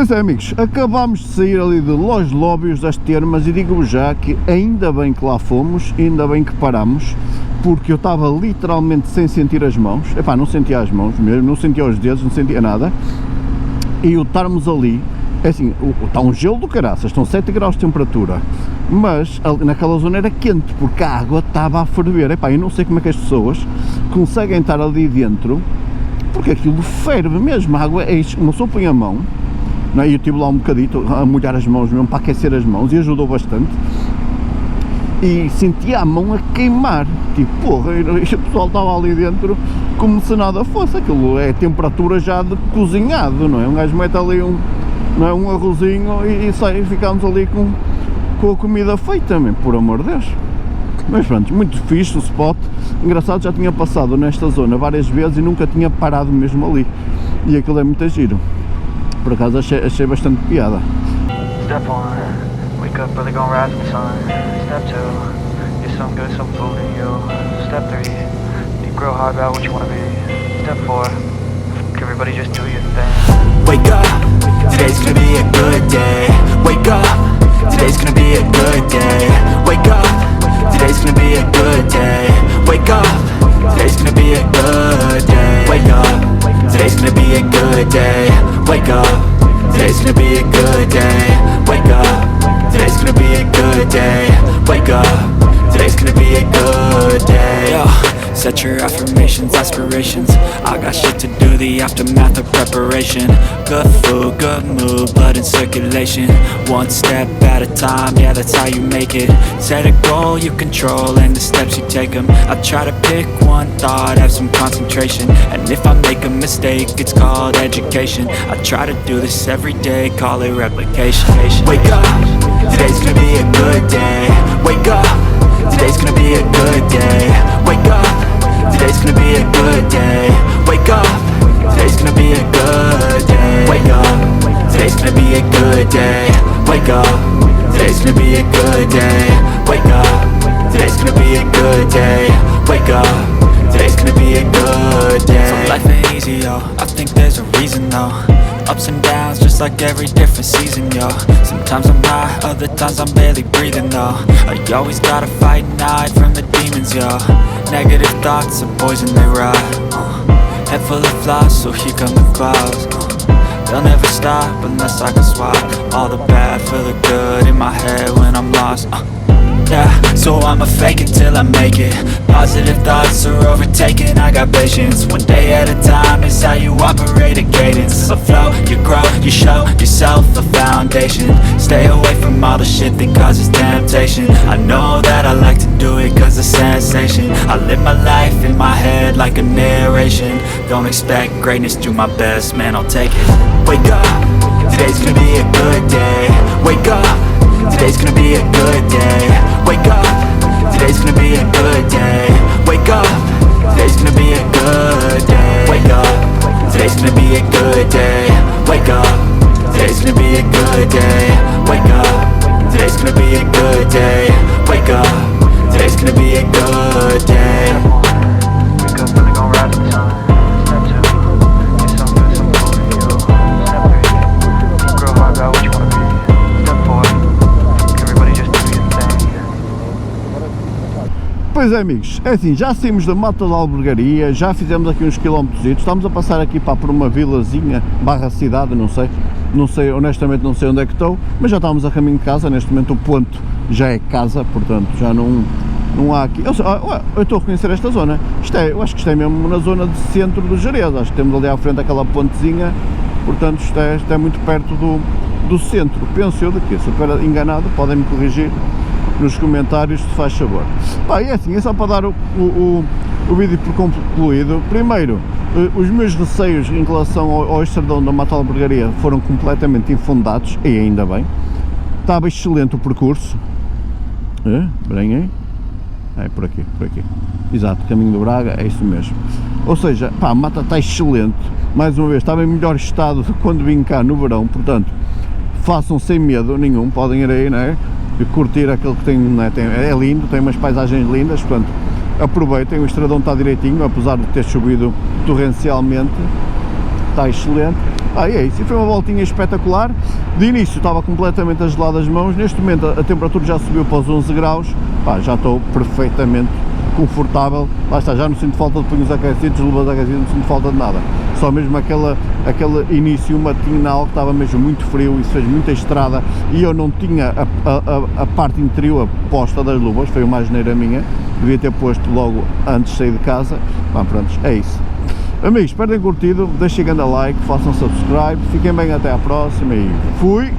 Pois é, amigos, acabámos de sair ali de Los Lóbios das Termas e digo-vos já que ainda bem que lá fomos, ainda bem que paramos, porque eu estava literalmente sem sentir as mãos, epá, não sentia as mãos mesmo, não sentia os dedos, não sentia nada, e o estarmos ali, é assim, está um gelo do caraças, estão 7 graus de temperatura, mas ali, naquela zona era quente, porque a água estava a ferver, epá, eu não sei como é que as pessoas conseguem estar ali dentro, porque aquilo ferve mesmo, a água é isto, uma pessoa põe a mão, não é? Eu estive lá um bocadito a molhar as mãos mesmo para aquecer as mãos e ajudou bastante, e sentia a mão a queimar, tipo, porra, e o pessoal estava ali dentro como se nada fosse, aquilo é temperatura já de cozinhado, não é? Um gajo mete ali um arrozinho e sai, ficámos ali com a comida feita também, por amor de Deus. Mas pronto, muito fixe o spot, engraçado, já tinha passado nesta zona várias vezes e nunca tinha parado mesmo ali, e aquilo é muito giro, por acaso achei bastante piada. Step 1, wake up early, gonna rise with the sun. Step 2, get some good, some food in you. Step 3, think real hard about what you wanna be. Step 4, everybody just do your thing. Wake up, today's gonna be a good day. Wake up, today's gonna be a good day. Wake up, today's gonna be a good day. Wake up, today's gonna be a good day. Wake up, today's gonna be a good day. Wake up, today's gonna be a good day. Wake up, today's gonna be a good day. Wake up, today's gonna be a good day. Yo, set your affirmations, aspirations. I got shit to do, the aftermath of preparation. Good food, good mood, blood in circulation. One step at a time, yeah, that's how you make it. Set a goal you control and the steps you take them. I try to pick one thought, have some concentration. And if I make a mistake, it's called education. I try to do this every day, call it replication. Wake up, today's gonna be a good day. Wake up, today's gonna be a good day. Wake up, today's gonna be a good day. Wake up, today's gonna be a good day. Wake up, today's gonna be a good day. Wake up, today's gonna be a good day. Wake up, today's gonna be a good day. Wake up, today's gonna be a good day. So life ain't easy, yo, I think there's a reason though. Ups and downs, just like every different season, yo. Sometimes I'm high, other times I'm barely breathing, though. I always gotta fight and hide from the demons, yo. Negative thoughts are poison, they rot. Head full of flies, so here come the clouds. They'll never stop unless I can swap all the bad for the good in my head when I'm lost. Yeah, so I'ma fake it till I make it. Positive thoughts are overtaken, I got patience. One day at a time is how you operate a cadence. So flow, you grow, you show yourself a foundation. Stay away from all the shit that causes temptation. I know that I like to do it cause it's sensation. I live my life in my head like a narration. Don't expect greatness, do my best, man, I'll take it. Wake up, today's gonna be a good day. Wake up, today's gonna be a good day. Wake up, today's gonna be a good day. Wake up, today's gonna be a good day. Wake up, today's gonna be a good day. Wake up, today's gonna be a good day. Wake up, today's gonna be a good day. Wake up, today's gonna be a good day. Wake up early, gonna rise with the sun. Step 2, get some good, some food in you. Step 3, think real hard about what you wanna be. Step 4, everybody just do your thing. Pois é, amigos, é assim, já saímos da mata da Albergaria, já fizemos aqui uns quilómetros, estamos a passar aqui por uma vilazinha, barra cidade, não sei, honestamente não sei onde é que estou, mas já estamos a caminho de casa, neste momento o ponto já é casa, portanto já não há aqui, eu estou a reconhecer esta zona, eu acho que isto é mesmo na zona de centro do Jerez, acho que temos ali à frente aquela pontezinha, portanto isto é muito perto do centro, penso eu daqui, se eu estiver enganado podem me corrigir nos comentários, se faz favor. Pá, é assim, é só para dar o vídeo por concluído. Primeiro, os meus receios em relação ao estradão da Mata Albergaria foram completamente infundados, e ainda bem. Estava excelente o percurso. Bem aí? É por aqui. Exato, caminho do Braga, é isso mesmo. Ou seja, pá, a mata está excelente. Mais uma vez, estava em melhor estado de quando vim cá no verão, portanto, façam sem medo nenhum, podem ir aí, não é? E curtir aquilo que tem, não é? É lindo, tem umas paisagens lindas, portanto, aproveitem, o estradão está direitinho, apesar de ter chovido torrencialmente, está excelente. E é isso, e foi uma voltinha espetacular. De início estava completamente a gelar as mãos, neste momento a temperatura já subiu para os 11 graus, já estou perfeitamente confortável, lá está, já não sinto falta de punhos aquecidos, luvas aquecidas, não sinto falta de nada, só mesmo aquele início matinal que estava mesmo muito frio, isso fez muita estrada e eu não tinha a parte interior posta das luvas, foi uma asneira minha, devia ter posto logo antes de sair de casa. Pronto, é isso. Amigos, espero terem curtido, deixem grande like, façam subscribe, fiquem bem, até à próxima e fui!